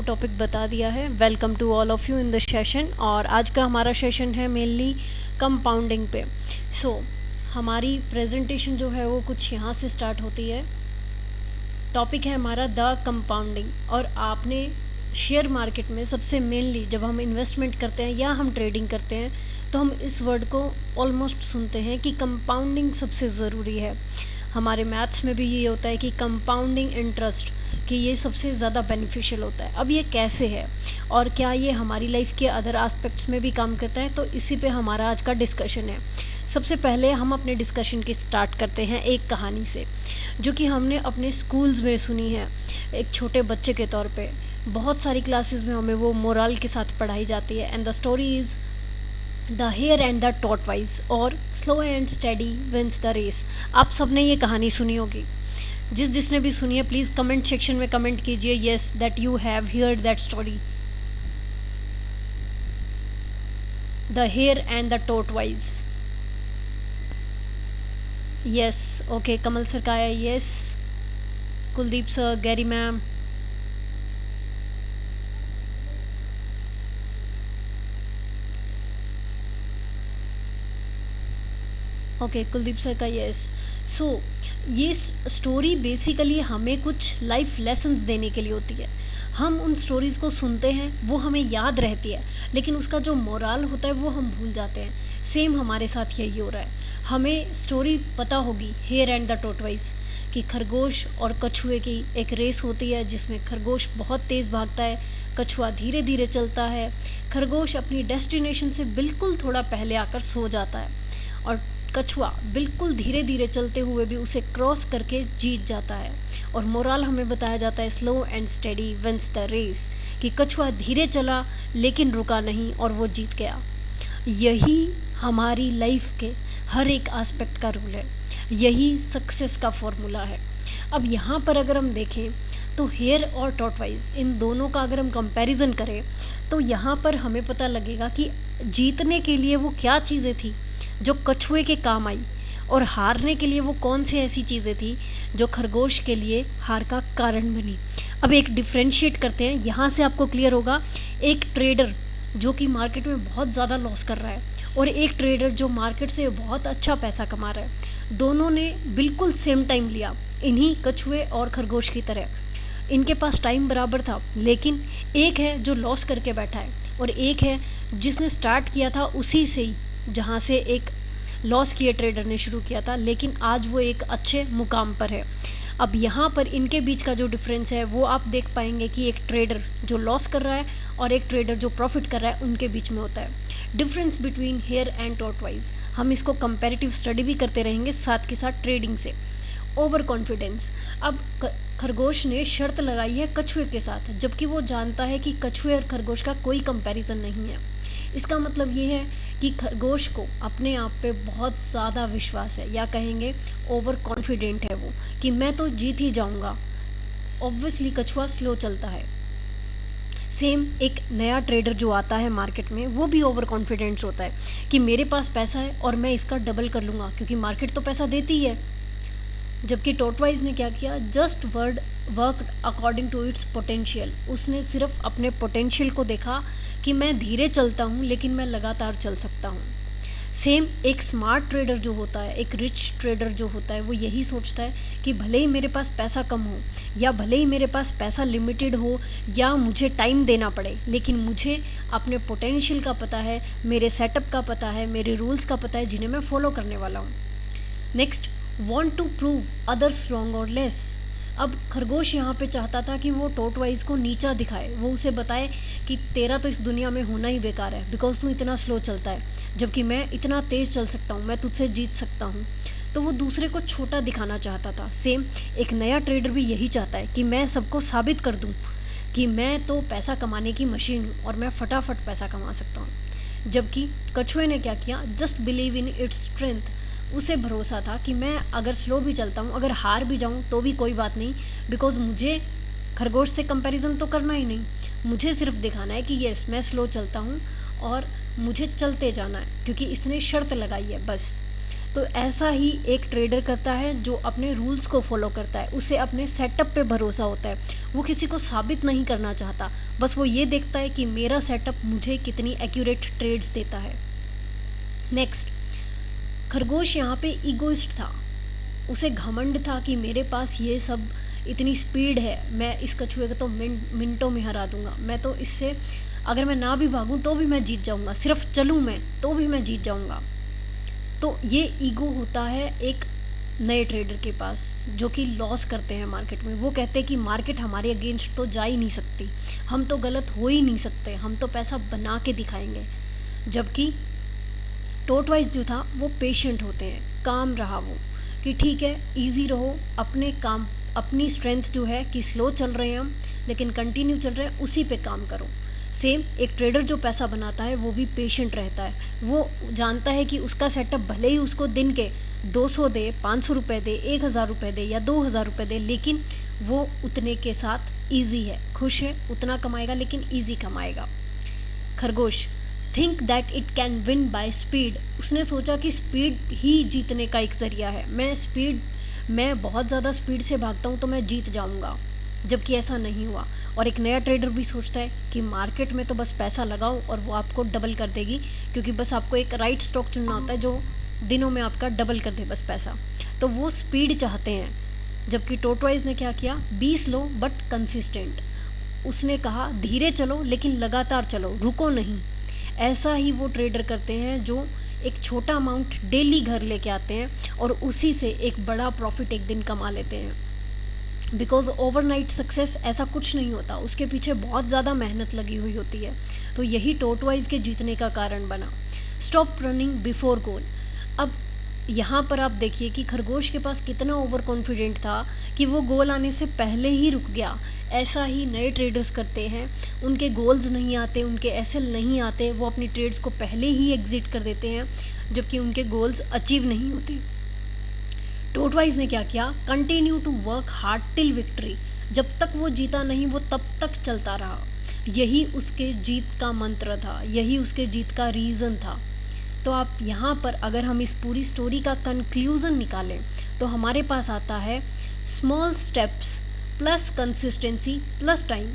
आपको टॉपिक बता दिया है। Welcome to all of you in the session. और आज का हमारा सेशन है मेनली कंपाउंडिंग पे। हमारी प्रेजेंटेशन जो है वो कुछ यहाँ से स्टार्ट होती है। टॉपिक है हमारा द कंपाउंडिंग। और आपने शेयर मार्केट में सबसे मेनली जब हम इन्वेस्टमेंट करते हैं या हम ट्रेडिंग करते हैं तो हम इस वर्ड को ऑलमोस्ट सुनते हैं कि कंपाउंडिंग सबसे ज़रूरी है। हमारे मैथ्स में भी ये होता है कि कंपाउंडिंग इंटरेस्ट, कि ये सबसे ज़्यादा बेनिफिशियल होता है। अब ये कैसे है और क्या ये हमारी लाइफ के अदर एस्पेक्ट्स में भी काम करता है, तो इसी पे हमारा आज का डिस्कशन है। सबसे पहले हम अपने डिस्कशन की स्टार्ट करते हैं एक कहानी से, जो कि हमने अपने स्कूल्स में सुनी है एक छोटे बच्चे के तौर पे। बहुत सारी क्लासेस में हमें वो मोरल के साथ पढ़ाई जाती है। And the story is the hare and the tortoise, और slow and steady wins the race. आप सबने ये कहानी सुनी होगी। जिसने भी सुनी है प्लीज़ कमेंट सेक्शन में कमेंट कीजिए yes that you have heard that story, the hare and the tortoise. Yes, okay, Kamal sir का आया yes, Kuldeep sir, Gary ma'am, okay, Kuldeep sir का यस। ये स्टोरी बेसिकली हमें कुछ लाइफ लेसन्स देने के लिए होती है। हम उन स्टोरीज़ को सुनते हैं, वो हमें याद रहती है, लेकिन उसका जो मोरल होता है वो हम भूल जाते हैं। सेम हमारे साथ यही हो रहा है। हमें स्टोरी पता होगी हेयर एंड द टॉर्टवाइज, कि खरगोश और कछुए की एक रेस होती है जिसमें खरगोश बहुत तेज़ भागता है, कछुआ धीरे धीरे चलता है। खरगोश अपनी डेस्टिनेशन से बिल्कुल थोड़ा पहले आकर सो जाता है और कछुआ बिल्कुल धीरे धीरे चलते हुए भी उसे क्रॉस करके जीत जाता है। और मोरल हमें बताया जाता है slow and steady wins the race, कि कछुआ धीरे चला लेकिन रुका नहीं और वो जीत गया। यही हमारी लाइफ के हर एक एस्पेक्ट का रूल है, यही सक्सेस का फॉर्मूला है। अब यहाँ पर अगर हम देखें तो हेयर और टॉर्टवाइज, इन दोनों का अगर हम कंपैरिजन करें तो यहाँ पर हमें पता लगेगा कि जीतने के लिए वो क्या चीज़ें थी जो कछुए के काम आई, और हारने के लिए वो कौन सी ऐसी चीज़ें थी जो खरगोश के लिए हार का कारण बनी। अब एक डिफ्रेंशिएट करते हैं, यहाँ से आपको क्लियर होगा। एक ट्रेडर जो कि मार्केट में बहुत ज़्यादा लॉस कर रहा है और एक ट्रेडर जो मार्केट से बहुत अच्छा पैसा कमा रहा है, दोनों ने बिल्कुल सेम टाइम लिया, इन्हीं कछुए और खरगोश की तरह। इनके पास टाइम बराबर था, लेकिन एक है जो लॉस करके बैठा है और एक है जिसने स्टार्ट किया था उसी से ही जहाँ से एक लॉस किए ट्रेडर ने शुरू किया था, लेकिन आज वो एक अच्छे मुकाम पर है। अब यहाँ पर इनके बीच का जो डिफरेंस है वो आप देख पाएंगे कि एक ट्रेडर जो लॉस कर रहा है और एक ट्रेडर जो प्रॉफिट कर रहा है, उनके बीच में होता है difference between hair and tortoise. हम इसको कंपैरेटिव स्टडी भी करते रहेंगे साथ के साथ ट्रेडिंग से। Over confidence. अब खरगोश ने शर्त लगाई है कछुए के साथ, जबकि वो जानता है कि कछुए और खरगोश का कोई कंपैरिजन नहीं है। इसका मतलब ये है कि खरगोश को अपने आप पे बहुत ज़्यादा विश्वास है, या कहेंगे ओवर कॉन्फिडेंट है वो, कि मैं तो जीत ही जाऊंगा। ऑब्वियसली कछुआ स्लो चलता है। सेम एक नया ट्रेडर जो आता है मार्केट में, वो भी ओवर कॉन्फिडेंस होता है कि मेरे पास पैसा है और मैं इसका डबल कर लूँगा, क्योंकि मार्केट तो पैसा देती ही है। जबकि टॉर्टवाइज ने क्या किया, just worked according to its potential. उसने सिर्फ अपने पोटेंशियल को देखा कि मैं धीरे चलता हूँ लेकिन मैं लगातार चल सकता हूँ। सेम एक स्मार्ट ट्रेडर जो होता है, एक रिच ट्रेडर जो होता है, वो यही सोचता है कि भले ही मेरे पास पैसा कम हो या भले ही मेरे पास पैसा लिमिटेड हो या मुझे टाइम देना पड़े, लेकिन मुझे अपने पोटेंशियल का पता है, मेरे सेटअप का पता है, मेरे रूल्स का पता है जिन्हें मैं फॉलो करने वाला हूँ। Next, want to prove others wrong और लेस। अब खरगोश यहाँ पे चाहता था कि वो टॉर्टवाइज को नीचा दिखाए, वो उसे बताए कि तेरा तो इस दुनिया में होना ही बेकार है बिकॉज तू इतना स्लो चलता है, जबकि मैं इतना तेज़ चल सकता हूँ, मैं तुझसे जीत सकता हूँ। तो वो दूसरे को छोटा दिखाना चाहता था। सेम एक नया ट्रेडर भी यही चाहता है कि मैं सबको साबित कर दूँ कि मैं तो पैसा कमाने की मशीन हूँ और मैं फटाफट पैसा कमा सकता हूँ। जबकि कछुए ने क्या किया, just believe in its strength. उसे भरोसा था कि मैं अगर स्लो भी चलता हूँ, अगर हार भी जाऊँ तो भी कोई बात नहीं, बिकॉज मुझे खरगोश से कंपैरिजन तो करना ही नहीं, मुझे सिर्फ दिखाना है कि यस मैं स्लो चलता हूँ और मुझे चलते जाना है, क्योंकि इसने शर्त लगाई है बस। तो ऐसा ही एक ट्रेडर करता है जो अपने रूल्स को फॉलो करता है, उसे अपने सेटअप पे भरोसा होता है, वो किसी को साबित नहीं करना चाहता, बस वो ये देखता है कि मेरा सेटअप मुझे कितनी एक्यूरेट ट्रेड्स देता है। नेक्स्ट, खरगोश यहाँ पे ईगोइस्ट था, उसे घमंड था कि मेरे पास ये सब इतनी स्पीड है, मैं इस कछुए को तो मिनटों में हरा दूंगा, मैं तो इससे अगर मैं ना भी भागूं तो भी मैं जीत जाऊंगा, सिर्फ चलूं मैं तो भी मैं जीत जाऊंगा। तो ये ईगो होता है एक नए ट्रेडर के पास जो कि लॉस करते हैं मार्केट में। वो कहते हैं कि मार्केट हमारे अगेंस्ट तो जा ही नहीं सकती, हम तो गलत हो ही नहीं सकते, हम तो पैसा बना के दिखाएंगे। जबकि टोर्टवाइज जो था वो पेशेंट होते हैं, काम रहा वो कि ठीक है इजी रहो, अपने काम अपनी स्ट्रेंथ जो है कि स्लो चल रहे हैं हम लेकिन कंटिन्यू चल रहे हैं, उसी पे काम करो। सेम एक ट्रेडर जो पैसा बनाता है वो भी पेशेंट रहता है, वो जानता है कि उसका सेटअप भले ही उसको दिन के 200 दे, 500 रुपये दे, 1000 रुपये दे या 2000 रुपये दे, लेकिन वो उतने के साथ ईजी है, खुश है, उतना कमाएगा लेकिन ईजी कमाएगा। खरगोश, think that it can win by speed, उसने सोचा कि स्पीड ही जीतने का एक ज़रिया है, मैं बहुत ज़्यादा स्पीड से भागता हूँ तो मैं जीत जाऊँगा, जबकि ऐसा नहीं हुआ। और एक नया ट्रेडर भी सोचता है कि मार्केट में तो बस पैसा लगाओ और वो आपको डबल कर देगी, क्योंकि बस आपको एक राइट स्टॉक चुनना होता है जो दिनों में आपका डबल कर दे बस पैसा, तो वो स्पीड चाहते हैं। जबकि टोर्टवाइज ने क्या किया, 20 लो बट कंसिस्टेंट, उसने कहा धीरे चलो लेकिन लगातार चलो, रुको नहीं। ऐसा ही वो ट्रेडर करते हैं जो एक छोटा अमाउंट डेली घर लेके आते हैं और उसी से एक बड़ा प्रॉफिट एक दिन कमा लेते हैं। बिकॉज ओवरनाइट सक्सेस ऐसा कुछ नहीं होता, उसके पीछे बहुत ज़्यादा मेहनत लगी हुई होती है। तो यही टोर्टवाइज के जीतने का कारण बना। स्टॉप रनिंग बिफोर गोल। अब यहाँ पर आप देखिए कि खरगोश के पास कितना ओवर कॉन्फिडेंट था कि वो गोल आने से पहले ही रुक गया। ऐसा ही नए ट्रेडर्स करते हैं, उनके गोल्स नहीं आते, उनके एसएल नहीं आते, वो अपनी ट्रेड्स को पहले ही एग्जिट कर देते हैं जबकि उनके गोल्स अचीव नहीं होते। टोर्टवाइज ने क्या किया, continue to work hard till victory, जब तक वो जीता नहीं वो तब तक चलता रहा। यही उसके जीत का मंत्र था, यही उसके जीत का रीज़न था। तो आप यहाँ पर अगर हम इस पूरी स्टोरी का कंक्लूज़न निकालें तो हमारे पास आता है small steps plus consistency plus time,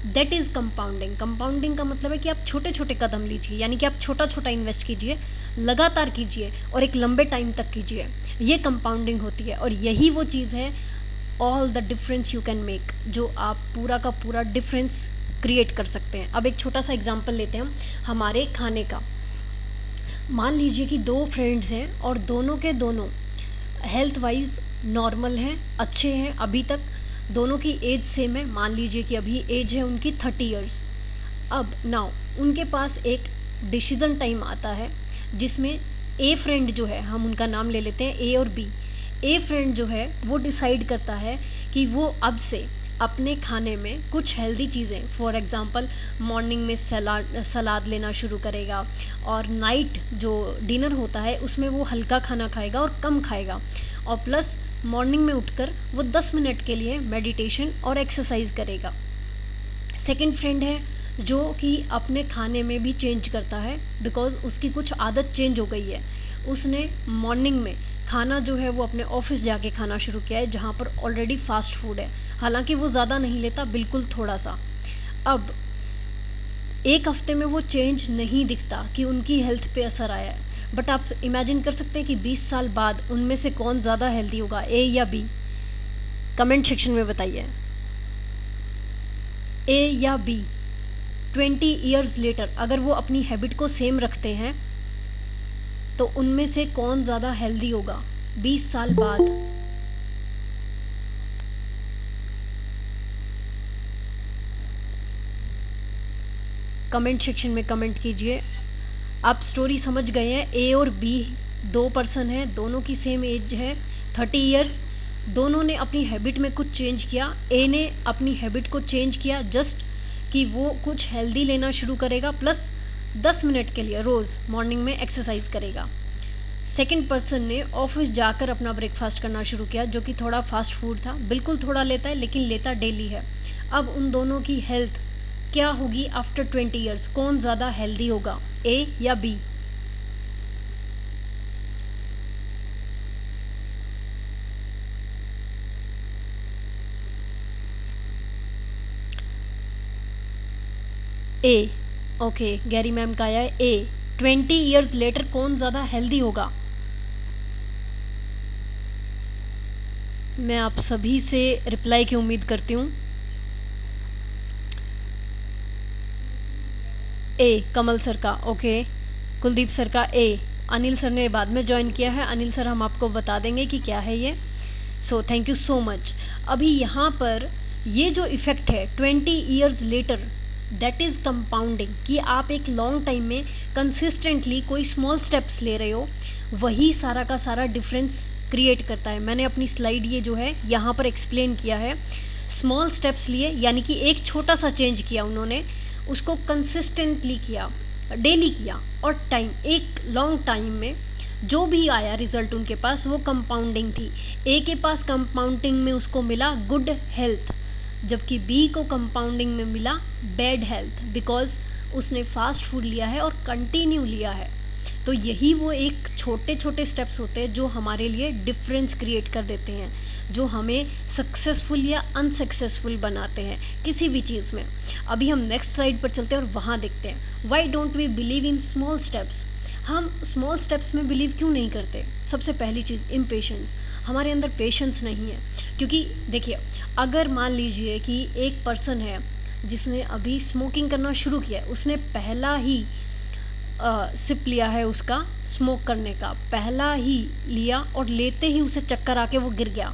that is compounding. Compounding का मतलब है कि आप छोटे छोटे कदम लीजिए, यानी कि आप छोटा छोटा इन्वेस्ट कीजिए, लगातार कीजिए और एक लंबे टाइम तक कीजिए, ये कंपाउंडिंग होती है। और यही वो चीज़ है, all the difference you can make, जो आप पूरा का पूरा डिफरेंस क्रिएट कर सकते हैं। अब एक छोटा सा एग्जांपल लेते हैं हम हमारे खाने का। मान लीजिए कि दो फ्रेंड्स हैं और दोनों के दोनों हेल्थ वाइज नॉर्मल हैं, अच्छे हैं, अभी तक दोनों की एज सेम है। मान लीजिए कि अभी एज है उनकी 30 इयर्स। अब नाउ उनके पास एक डिसीजन टाइम आता है जिसमें ए फ्रेंड जो है, हम उनका नाम ले लेते हैं ए और बी। ए फ्रेंड जो है वो डिसाइड करता है कि वो अब से अपने खाने में कुछ हेल्दी चीज़ें, फॉर एग्ज़ाम्पल मॉर्निंग में सलाद लेना शुरू करेगा और नाइट जो डिनर होता है उसमें वो हल्का खाना खाएगा और कम खाएगा, और प्लस मॉर्निंग में उठकर वो 10 मिनट के लिए मेडिटेशन और एक्सरसाइज करेगा। सेकंड फ्रेंड है जो कि अपने खाने में भी चेंज करता है, बिकॉज़ उसकी कुछ आदत चेंज हो गई है। उसने मॉर्निंग में खाना जो है वो अपने ऑफिस जाके खाना शुरू किया है जहाँ पर ऑलरेडी फास्ट फूड है, हालांकि वो ज़्यादा नहीं लेता, बिल्कुल थोड़ा सा। अब एक हफ्ते में वो चेंज नहीं दिखता कि उनकी हेल्थ पे असर आया है, बट आप इमेजिन कर सकते हैं कि 20 साल बाद उनमें से कौन ज़्यादा हेल्दी होगा, ए या बी? कमेंट सेक्शन में बताइए, ए या बी। 20 ईयर्स लेटर अगर वो अपनी हैबिट को सेम रखते हैं तो उनमें से कौन ज़्यादा हेल्दी होगा 20 साल बाद? कमेंट सेक्शन में कमेंट कीजिए। आप स्टोरी समझ गए हैं, ए और बी दो पर्सन हैं, दोनों की सेम एज है 30 इयर्स, दोनों ने अपनी हैबिट में कुछ चेंज किया। ए ने अपनी हैबिट को चेंज किया जस्ट कि वो कुछ हेल्दी लेना शुरू करेगा, प्लस 10 मिनट के लिए रोज़ मॉर्निंग में एक्सरसाइज करेगा। सेकंड पर्सन ने ऑफिस जाकर अपना ब्रेकफास्ट करना शुरू किया, जो कि थोड़ा फास्ट फूड था, बिल्कुल थोड़ा लेता है लेकिन लेता डेली है। अब उन दोनों की हेल्थ क्या होगी आफ्टर 20 इयर्स? कौन ज़्यादा हेल्दी होगा, ए या बी? ए। ओके, गैरी मैम का आया है ए। 20 ईयर्स लेटर कौन ज़्यादा हेल्दी होगा? मैं आप सभी से रिप्लाई की उम्मीद करती हूँ। ए, कमल सर का। ओके, कुलदीप सर का ए। अनिल सर ने बाद में ज्वाइन किया है। अनिल सर हम आपको बता देंगे कि क्या है ये। So thank you so much. अभी यहाँ पर ये जो इफ़ेक्ट है 20 years later, that is compounding, कि आप एक लॉन्ग टाइम में कंसिस्टेंटली कोई स्मॉल स्टेप्स ले रहे हो, वही सारा का सारा डिफरेंस क्रिएट करता है। मैंने अपनी स्लाइड ये जो है यहाँ पर एक्सप्लेन किया है। स्मॉल स्टेप्स लिए, यानी कि एक छोटा सा चेंज किया उन्होंने, उसको कंसिस्टेंटली किया, डेली किया, और टाइम, एक लॉन्ग टाइम में जो भी आया रिजल्ट उनके पास वो कंपाउंडिंग थी। ए के पास कंपाउंडिंग में उसको मिला गुड हेल्थ, जबकि बी को कंपाउंडिंग में मिला बैड हेल्थ, बिकॉज उसने फास्ट फूड लिया है और कंटिन्यू लिया है। तो यही वो एक छोटे छोटे स्टेप्स होते हैं जो हमारे लिए डिफरेंस क्रिएट कर देते हैं, जो हमें सक्सेसफुल या अनसक्सेसफुल बनाते हैं किसी भी चीज़ में। अभी हम नेक्स्ट स्लाइड पर चलते हैं और वहाँ देखते हैं why don't we believe in small steps. हम स्मॉल स्टेप्स में बिलीव क्यों नहीं करते? सबसे पहली चीज़, इम्पेशेंस। हमारे अंदर पेशेंस नहीं है। क्योंकि देखिए, अगर मान लीजिए कि एक पर्सन है जिसने अभी स्मोकिंग करना शुरू किया है, उसने पहला ही सिप लिया है, उसका स्मोक करने का पहला ही लिया और लेते ही उसे चक्कर आके वो गिर गया।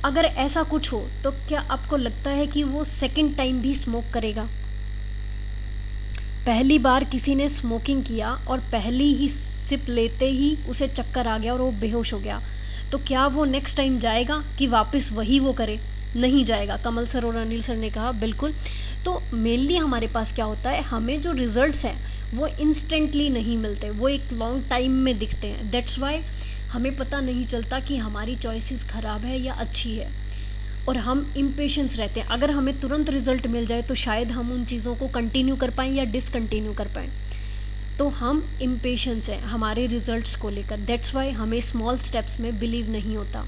अगर ऐसा कुछ हो तो क्या आपको लगता है कि वो सेकंड टाइम भी स्मोक करेगा? पहली बार किसी ने स्मोकिंग किया और पहली ही सिप लेते ही उसे चक्कर आ गया और वो बेहोश हो गया, तो क्या वो नेक्स्ट टाइम जाएगा कि वापस वही वो करे? नहीं जाएगा। कमल सर और अनिल सर ने कहा बिल्कुल। तो मेनली हमारे पास क्या होता है, हमें जो रिजल्ट्स हैं वो इंस्टेंटली नहीं मिलते, वो एक लॉन्ग टाइम में दिखते हैं। दैट्स वाई हमें पता नहीं चलता कि हमारी चॉइसेस ख़राब है या अच्छी है, और हम इम्पेशेंस रहते हैं। अगर हमें तुरंत रिजल्ट मिल जाए तो शायद हम उन चीज़ों को कंटिन्यू कर पाएँ या डिसकंटिन्यू कर पाएँ। तो हम इम्पेशेंस हैं हमारे रिजल्ट्स को लेकर। दैट्स वाई हमें स्मॉल स्टेप्स में बिलीव नहीं होता।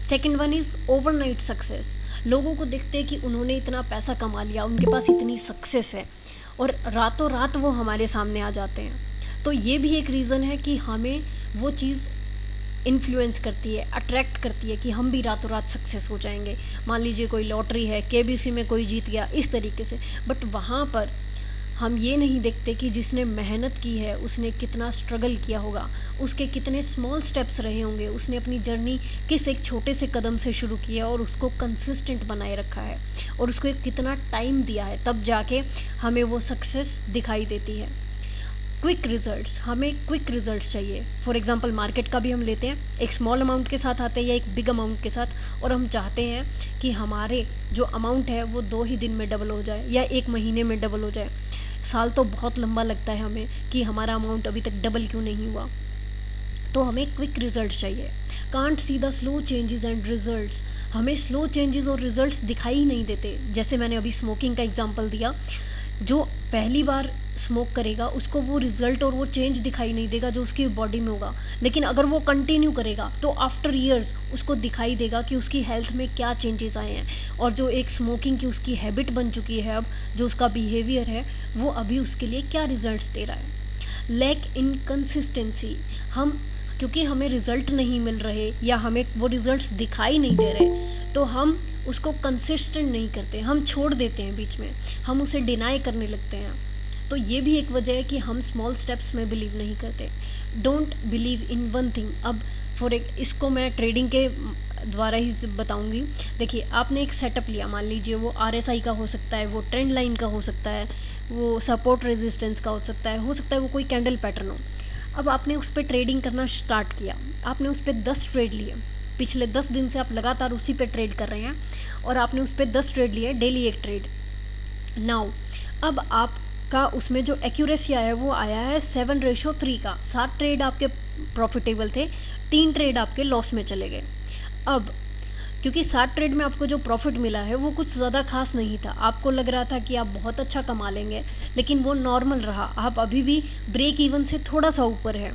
Second one is overnight success. लोगों को देखते हैं कि उन्होंने इतना पैसा कमा लिया, उनके पास इतनी सक्सेस है, और रातों रात वो हमारे सामने आ जाते हैं। तो ये भी एक रीज़न है कि हमें वो चीज़ इन्फ्लुएंस करती है, अट्रैक्ट करती है कि हम भी रातों रात सक्सेस हो जाएंगे। मान लीजिए कोई लॉटरी है, केबीसी में कोई जीत गया, इस तरीके से। बट वहाँ पर हम ये नहीं देखते कि जिसने मेहनत की है उसने कितना स्ट्रगल किया होगा, उसके कितने स्मॉल स्टेप्स रहे होंगे, उसने अपनी जर्नी किस एक छोटे से कदम से शुरू किया और उसको कंसिस्टेंट बनाए रखा है, और उसको एक कितना टाइम दिया है, तब जाके हमें वो सक्सेस दिखाई देती है। क्विक रिजल्ट्स, हमें क्विक रिजल्ट्स चाहिए। फॉर एग्जांपल मार्केट का भी हम लेते हैं, एक स्मॉल अमाउंट के साथ आते हैं या एक बिग अमाउंट के साथ, और हम चाहते हैं कि हमारे जो अमाउंट है वो 2 ही दिन में डबल हो जाए या 1 महीने में डबल हो जाए। साल तो बहुत लंबा लगता है हमें कि हमारा अमाउंट अभी तक डबल क्यों नहीं हुआ। तो हमें क्विक रिजल्ट्स चाहिए। Can't see the slow changes and results. हमें स्लो चेंजेस और रिजल्ट्स दिखाई ही नहीं देते। जैसे मैंने अभी स्मोकिंग का एग्जांपल दिया, जो पहली बार स्मोक करेगा उसको वो रिज़ल्ट और वो चेंज दिखाई नहीं देगा जो उसकी बॉडी में होगा, लेकिन अगर वो कंटिन्यू करेगा तो आफ्टर ईयर्स उसको दिखाई देगा कि उसकी हेल्थ में क्या चेंजेस आए हैं, और जो एक स्मोकिंग की उसकी हैबिट बन चुकी है, अब जो उसका बिहेवियर है वो अभी उसके लिए क्या रिजल्ट्स दे रहा है। लैक इन कंसिस्टेंसी, हम क्योंकि हमें रिज़ल्ट नहीं मिल रहे या हमें वो रिज़ल्ट्स दिखाई नहीं दे रहे, तो हम उसको कंसिस्टेंट नहीं करते, हम छोड़ देते हैं बीच में, हम उसे डिनाई करने लगते हैं। तो ये भी एक वजह है कि हम स्मॉल स्टेप्स में बिलीव नहीं करते। Don't believe in one thing. अब इसको मैं ट्रेडिंग के द्वारा ही बताऊंगी। देखिए, आपने एक सेटअप लिया, मान लीजिए वो RSI का हो सकता है, वो ट्रेंड लाइन का हो सकता है, वो सपोर्ट रेजिस्टेंस का हो सकता है वो कोई कैंडल पैटर्न हो। अब आपने उस पर ट्रेडिंग करना स्टार्ट किया, आपने उस पर 10 ट्रेड लिए, पिछले 10 दिन से आप लगातार उसी पे ट्रेड कर रहे हैं, और आपने उस पर 10 ट्रेड लिए, डेली एक ट्रेड। नाउ अब आपका उसमें जो एक्यूरेसी आया है वो आया है 7:3 का। 7 ट्रेड आपके प्रॉफिटेबल थे, 3 ट्रेड आपके लॉस में चले गए। अब क्योंकि 7 ट्रेड में आपको जो प्रॉफिट मिला है वो कुछ ज़्यादा खास नहीं था, आपको लग रहा था कि आप बहुत अच्छा कमा लेंगे, लेकिन वो नॉर्मल रहा, आप अभी भी ब्रेक इवन से थोड़ा सा ऊपर है।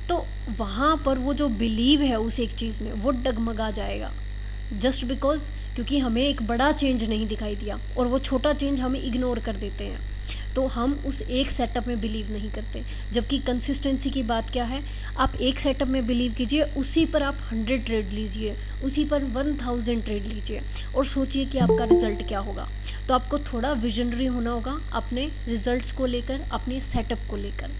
तो वहाँ पर वो जो बिलीव है उस एक चीज़ में वो डगमगा जाएगा, जस्ट बिकॉज क्योंकि हमें एक बड़ा चेंज नहीं दिखाई दिया और वो छोटा चेंज हमें इग्नोर कर देते हैं। तो हम उस एक सेटअप में बिलीव नहीं करते। जबकि कंसिस्टेंसी की बात क्या है, आप एक सेटअप में बिलीव कीजिए, उसी पर आप 100 ट्रेड लीजिए, उसी पर 1000 ट्रेड लीजिए और सोचिए कि आपका रिजल्ट क्या होगा। तो आपको थोड़ा विजनरी होना होगा अपने रिजल्ट्स को लेकर, अपने सेटअप को लेकर।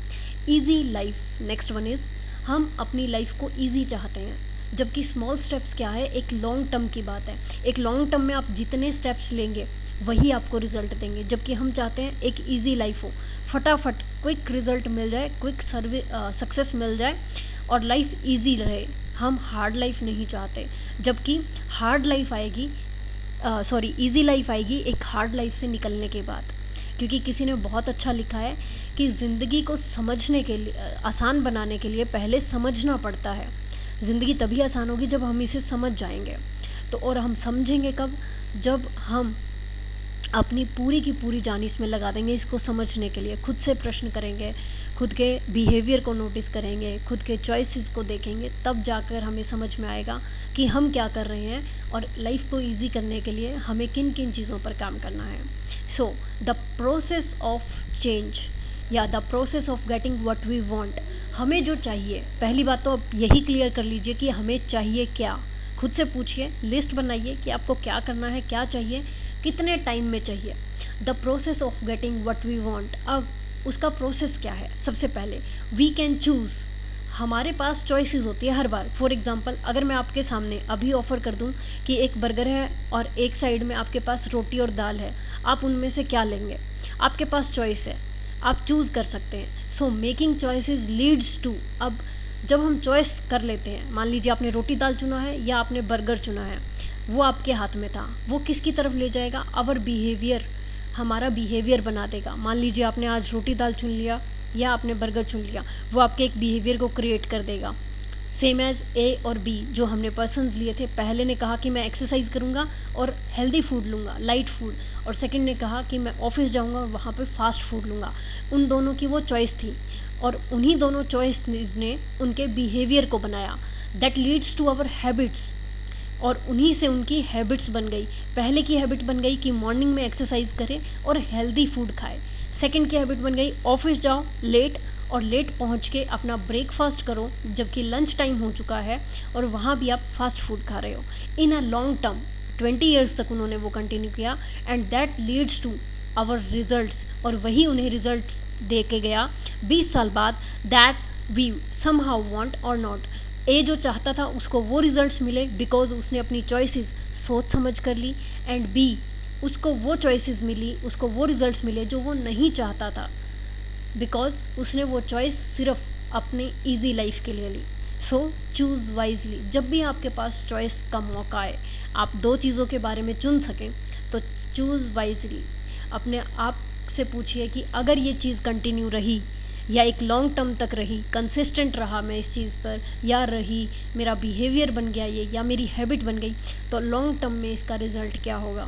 Easy life, next one is, हम अपनी लाइफ को ईजी चाहते हैं, जबकि स्मॉल स्टेप्स क्या है, एक लॉन्ग टर्म की बात है। एक लॉन्ग टर्म में आप जितने स्टेप्स लेंगे वही आपको रिजल्ट देंगे, जबकि हम चाहते हैं एक इजी लाइफ हो, फटाफट क्विक रिजल्ट मिल जाए, क्विक सक्सेस मिल जाए और लाइफ इजी रहे। हम हार्ड लाइफ नहीं चाहते, जबकि हार्ड लाइफ आएगी, इजी लाइफ आएगी एक हार्ड लाइफ से निकलने के बाद। क्योंकि किसी ने बहुत अच्छा लिखा है कि ज़िंदगी को समझने के लिए, आसान बनाने के लिए पहले समझना पड़ता है। ज़िंदगी तभी आसान होगी जब हम इसे समझ जाएंगे। तो और हम समझेंगे कब, जब हम अपनी पूरी की पूरी जान इसमें लगा देंगे इसको समझने के लिए, खुद से प्रश्न करेंगे, खुद के बिहेवियर को नोटिस करेंगे, खुद के चॉइसेस को देखेंगे, तब जाकर हमें समझ में आएगा कि हम क्या कर रहे हैं और लाइफ को इजी करने के लिए हमें किन किन चीज़ों पर काम करना है। So the process of change या the process of getting what we want, हमें जो चाहिए, पहली बात तो आप यही क्लियर कर लीजिए कि हमें चाहिए क्या। खुद से पूछिए, लिस्ट बनाइए कि आपको क्या करना है, क्या चाहिए, कितने टाइम में चाहिए। The process of getting what we want, अब उसका प्रोसेस क्या है। सबसे पहले वी कैन चूज़, हमारे पास चॉइसेस होती है हर बार। फॉर एग्जांपल, अगर मैं आपके सामने अभी ऑफ़र कर दूं कि एक बर्गर है और एक साइड में आपके पास रोटी और दाल है, आप उनमें से क्या लेंगे? आपके पास चॉइस है, आप चूज़ कर सकते हैं। So making choices leads to, अब जब हम चॉइस कर लेते हैं, मान लीजिए आपने रोटी दाल चुना है या आपने बर्गर चुना है, वो आपके हाथ में था, वो किसकी तरफ ले जाएगा? आवर बिहेवियर, हमारा बिहेवियर बना देगा। मान लीजिए आपने आज रोटी दाल चुन लिया या आपने बर्गर चुन लिया, वो आपके एक बिहेवियर को क्रिएट कर देगा। सेम एज़ ए और बी, जो हमने पर्सन्स लिए थे, पहले ने कहा कि मैं एक्सरसाइज करूँगा और हेल्दी फूड लूँगा, लाइट फूड, और सेकंड ने कहा कि मैं ऑफिस जाऊँगा और वहाँ पे फास्ट फूड लूँगा। उन दोनों की वो चॉइस थी और उन्हीं दोनों चॉइस ने उनके बिहेवियर को बनाया। That leads to our habits, और उन्हीं से उनकी हैबिट्स बन गई। पहले की हैबिट बन गई कि मॉर्निंग में एक्सरसाइज करें और हेल्दी फूड खाएं। सेकंड की हैबिट बन गई ऑफिस जाओ लेट और लेट पहुंच के अपना ब्रेकफास्ट करो, जबकि लंच टाइम हो चुका है और वहाँ भी आप फास्ट फूड खा रहे हो। In a long term 20 years तक उन्होंने वो कंटिन्यू किया and that leads to our results, और वही उन्हें रिजल्ट दे के गया 20 साल बाद। दैट वी समहाउ वांट और नॉट, ए जो चाहता था उसको वो रिजल्ट्स मिले बिकॉज उसने अपनी चॉइसेस सोच समझ कर ली, एंड बी उसको वो चॉइसेस मिली, उसको वो रिजल्ट्स मिले जो वो नहीं चाहता था बिकॉज उसने वो चॉइस सिर्फ अपने इजी लाइफ के लिए ली। सो चूज़ वाइजली, जब भी आपके पास चॉइस का मौका आए, आप दो चीज़ों के बारे में चुन सकें तो चूज़ वाइजली। अपने आप से पूछिए कि अगर ये चीज़ कंटिन्यू रही या एक लॉन्ग टर्म तक रही, कंसिस्टेंट रहा मैं इस चीज़ पर, या रही मेरा बिहेवियर बन गया ये, या मेरी हैबिट बन गई, तो लॉन्ग टर्म में इसका रिज़ल्ट क्या होगा।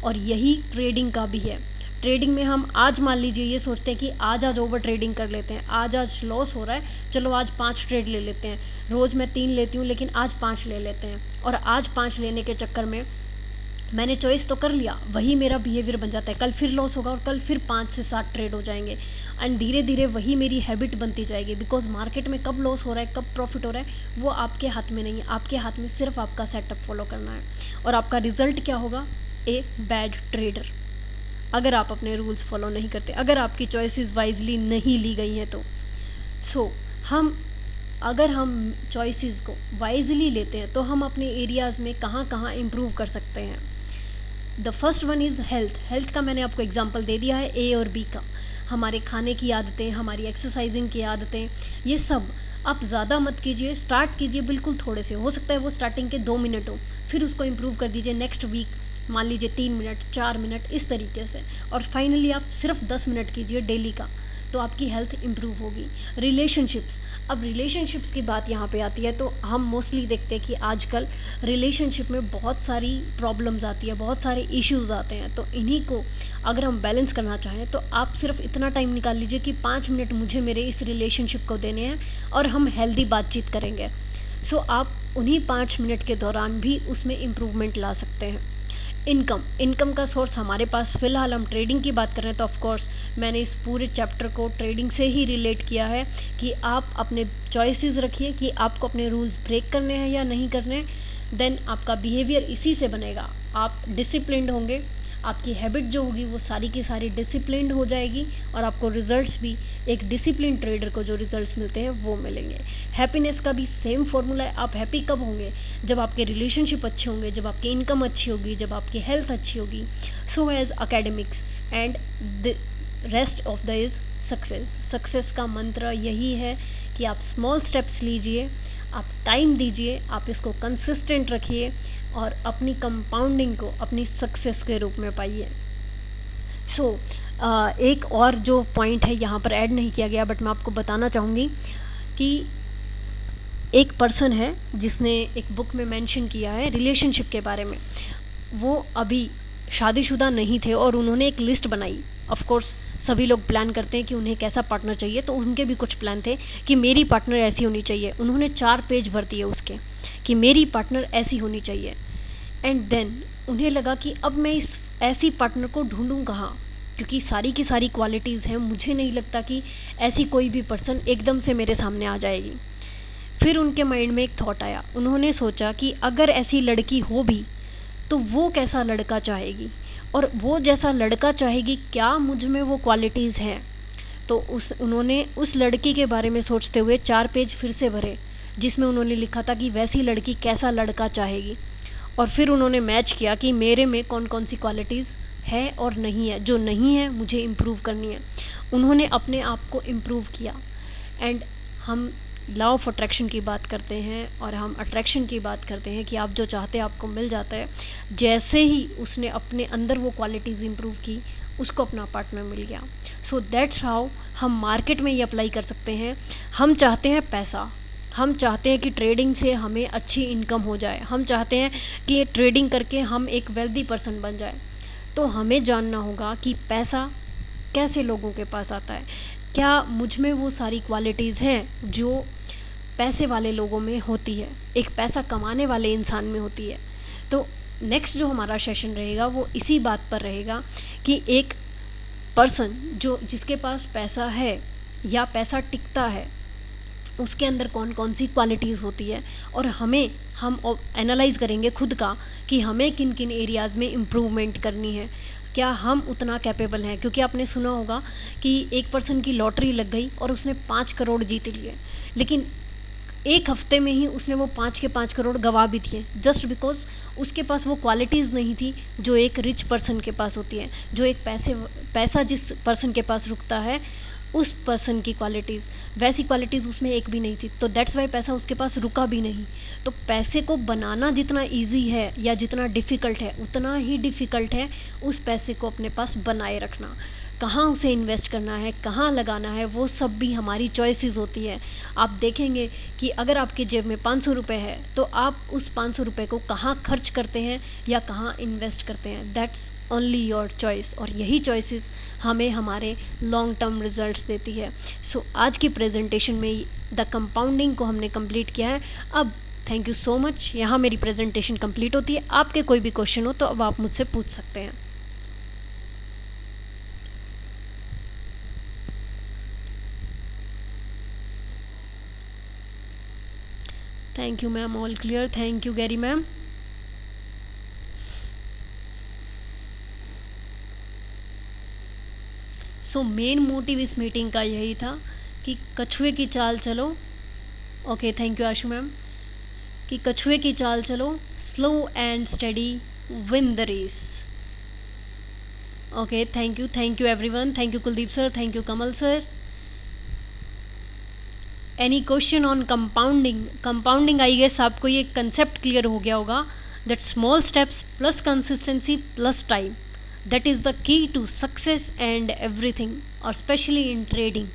और यही ट्रेडिंग का भी है। ट्रेडिंग में हम आज मान लीजिए ये सोचते हैं कि आज ओवर ट्रेडिंग कर लेते हैं, आज लॉस हो रहा है, चलो आज 5 ट्रेड ले लेते हैं। रोज़ मैं 3 लेती हूँ लेकिन आज 5 ले लेते हैं, और आज 5 लेने के चक्कर में मैंने चॉइस तो कर लिया, वही मेरा बिहेवियर बन जाता है। कल फिर लॉस होगा और कल फिर 5 से 7 ट्रेड हो जाएंगे एंड धीरे धीरे वही मेरी हैबिट बनती जाएगी। बिकॉज मार्केट में कब लॉस हो रहा है, कब प्रॉफिट हो रहा है, वो आपके हाथ में नहीं है। आपके हाथ में सिर्फ आपका सेटअप फॉलो करना है, और आपका रिजल्ट क्या होगा? A bad trader. अगर आप अपने रूल्स फॉलो नहीं करते, अगर आपकी चॉइसेस वाइजली नहीं ली गई हैं तो अगर हम चॉइसेस को वाइजली लेते हैं तो हम अपने एरियाज़ में कहाँ कहाँ इम्प्रूव कर सकते हैं। The first one is health. Health का मैंने आपको एग्जांपल दे दिया है, ए और बी का। हमारे खाने की आदतें, हमारी एक्सरसाइजिंग की आदतें, ये सब आप ज़्यादा मत कीजिए, स्टार्ट कीजिए बिल्कुल थोड़े से। हो सकता है वो स्टार्टिंग के 2 मिनट हो, फिर उसको इम्प्रूव कर दीजिए नेक्स्ट वीक, मान लीजिए 3 मिनट, 4 मिनट, इस तरीके से, और फाइनली आप सिर्फ 10 मिनट कीजिए डेली का, तो आपकी हेल्थ इम्प्रूव होगी। रिलेशनशिप्स, अब रिलेशनशिप्स की बात यहाँ पे आती है तो हम मोस्टली देखते हैं कि आजकल रिलेशनशिप में बहुत सारी प्रॉब्लम्स आती है, बहुत सारे इश्यूज़ आते हैं। तो इन्हीं को अगर हम बैलेंस करना चाहें तो आप सिर्फ इतना टाइम निकाल लीजिए कि 5 मिनट मुझे मेरे इस रिलेशनशिप को देने हैं और हम हेल्दी बातचीत करेंगे। सो आप उन्हीं 5 मिनट के दौरान भी उसमें इम्प्रूवमेंट ला सकते हैं। इनकम का सोर्स हमारे पास फ़िलहाल हम ट्रेडिंग की बात कर रहे हैं, तो ऑफ कोर्स मैंने इस पूरे चैप्टर को ट्रेडिंग से ही रिलेट किया है कि आप अपने चॉइसेस रखिए कि आपको अपने रूल्स ब्रेक करने हैं या नहीं करने। देन आपका बिहेवियर इसी से बनेगा, आप डिसिप्लिन्ड होंगे, आपकी हैबिट जो होगी वो सारी की सारी डिसिप्लिन्ड हो जाएगी और आपको रिजल्ट्स भी एक डिसिप्लिन ट्रेडर को जो रिजल्ट्स मिलते हैं वो मिलेंगे। हैप्पीनेस का भी सेम फॉर्मूला है। आप हैप्पी कब होंगे? जब आपके रिलेशनशिप अच्छे होंगे, जब आपकी इनकम अच्छी होगी, जब आपकी हेल्थ अच्छी होगी। So as academics and the rest of the is success का मंत्र यही है कि आप स्मॉल स्टेप्स लीजिए, आप टाइम दीजिए, आप इसको कंसिस्टेंट रखिए और अपनी कंपाउंडिंग को अपनी सक्सेस के रूप में पाइए। एक और जो पॉइंट है यहाँ पर ऐड नहीं किया गया, बट मैं आपको बताना चाहूँगी कि एक पर्सन है जिसने एक बुक में मेंशन किया है रिलेशनशिप के बारे में। वो अभी शादीशुदा नहीं थे और उन्होंने एक लिस्ट बनाई। ऑफ कोर्स सभी लोग प्लान करते हैं कि उन्हें कैसा पार्टनर चाहिए, तो उनके भी कुछ प्लान थे कि मेरी पार्टनर ऐसी होनी चाहिए। उन्होंने 4 पेज भर दिए उसके कि मेरी पार्टनर ऐसी होनी चाहिए। एंड देन उन्हें लगा कि अब मैं इस ऐसी पार्टनर को ढूंढूं कहाँ, क्योंकि सारी की सारी क्वालिटीज़ हैं, मुझे नहीं लगता कि ऐसी कोई भी पर्सन एकदम से मेरे सामने आ जाएगी। फिर उनके माइंड में एक थॉट आया, उन्होंने सोचा कि अगर ऐसी लड़की हो भी तो वो कैसा लड़का चाहेगी, और वो जैसा लड़का चाहेगी क्या मुझ में वो क्वालिटीज़ हैं। तो उन्होंने उस लड़की के बारे में सोचते हुए 4 पेज फिर से भरे जिसमें उन्होंने लिखा था कि वैसी लड़की कैसा लड़का चाहेगी। और फिर उन्होंने मैच किया कि मेरे में कौन कौन सी क्वालिटीज़ है और नहीं है, जो नहीं है मुझे इम्प्रूव करनी है। उन्होंने अपने आप को इम्प्रूव किया। एंड हम लॉ ऑफ अट्रैक्शन की बात करते हैं और हम अट्रैक्शन की बात करते हैं कि आप जो चाहते हैं आपको मिल जाता है। जैसे ही उसने अपने अंदर वो क्वालिटीज़ इम्प्रूव की, उसको अपना पार्टनर मिल गया। सो दैट्स हाउ हम मार्केट में ये अप्लाई कर सकते हैं। हम चाहते हैं पैसा, हम चाहते हैं कि ट्रेडिंग से हमें अच्छी इनकम हो जाए, हम चाहते हैं कि ट्रेडिंग करके हम एक वेल्दी पर्सन बन जाए। तो हमें जानना होगा कि पैसा कैसे लोगों के पास आता है, क्या मुझ में वो सारी क्वालिटीज़ हैं जो पैसे वाले लोगों में होती है, एक पैसा कमाने वाले इंसान में होती है। तो नेक्स्ट जो हमारा सेशन रहेगा वो इसी बात पर रहेगा कि एक पर्सन जिसके पास पैसा है या पैसा टिकता है, उसके अंदर कौन कौन सी क्वालिटीज़ होती है, और हम एनालाइज़ करेंगे खुद का कि हमें किन किन एरियाज़ में इम्प्रूवमेंट करनी है, क्या हम उतना कैपेबल हैं। क्योंकि आपने सुना होगा कि एक पर्सन की लॉटरी लग गई और उसने 5 करोड़ जीत लिए, लेकिन एक हफ्ते में ही उसने वो 5 के 5 करोड़ गवा भी दिए, जस्ट बिकॉज उसके पास वो क्वालिटीज़ नहीं थी जो एक रिच पर्सन के पास होती है, जो एक पैसा जिस पर्सन के पास रुकता है उस पर्सन की क्वालिटीज़, वैसी क्वालिटीज़ उसमें एक भी नहीं थी। तो दैट्स वाई पैसा उसके पास रुका भी नहीं। तो पैसे को बनाना जितना इजी है या जितना डिफ़िकल्ट है, उतना ही डिफ़िकल्ट है उस पैसे को अपने पास बनाए रखना। कहाँ उसे इन्वेस्ट करना है, कहाँ लगाना है, वो सब भी हमारी चॉइसेस होती है। आप देखेंगे कि अगर आपके जेब में 500 रुपये है तो आप उस 500 रुपये को कहाँ खर्च करते हैं या कहाँ इन्वेस्ट करते हैं, दैट्स ओनली योर चॉइस। और यही चॉइसेस हमें हमारे लॉन्ग टर्म रिजल्ट्स देती है। सो आज की प्रेजेंटेशन में द कंपाउंडिंग को हमने कंप्लीट किया है। अब थैंक यू सो मच, यहाँ मेरी प्रेजेंटेशन कंप्लीट होती है। आपके कोई भी क्वेश्चन हो तो अब आप मुझसे पूछ सकते हैं। Thank you ma'am, all clear. Thank you गैरी मैम। सो मेन मोटिव इस मीटिंग का यही था कि कछुए की चाल चलो। Okay, thank you Ashu ma'am. कि कछुए की चाल चलो, slow and study win the race. Okay, thank you everyone. Thank you Kuldeep sir, thank you Kamal sir. Any question on compounding I guess आपको ये कंसेप्ट क्लियर हो गया होगा that small steps plus consistency plus time, that is the key to success and everything, और specially in trading.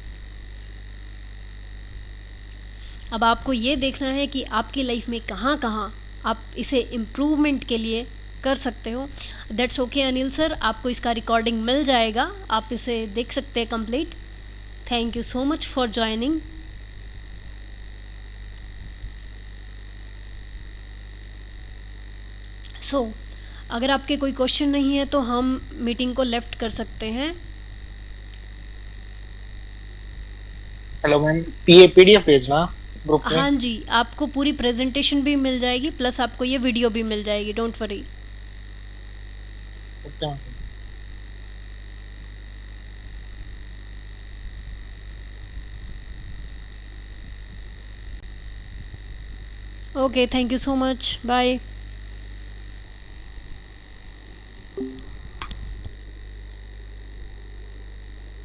अब आपको ये देखना है कि आपकी लाइफ में कहाँ कहाँ आप इसे इम्प्रूवमेंट के लिए कर सकते हो। दैट्स ओके अनिल सर, आपको इसका रिकॉर्डिंग मिल जाएगा, आप इसे देख सकते हैं complete. Thank you so much for joining. So अगर आपके कोई क्वेश्चन नहीं है तो हम मीटिंग को लेफ्ट कर सकते हैं। हेलो मैम, पी पीडीएफ भेजना ग्रुप में। हाँ जी, आपको पूरी प्रेजेंटेशन भी मिल जाएगी, प्लस आपको ये वीडियो भी मिल जाएगी, don't worry. Okay ma'am. Okay, thank you so much, bye.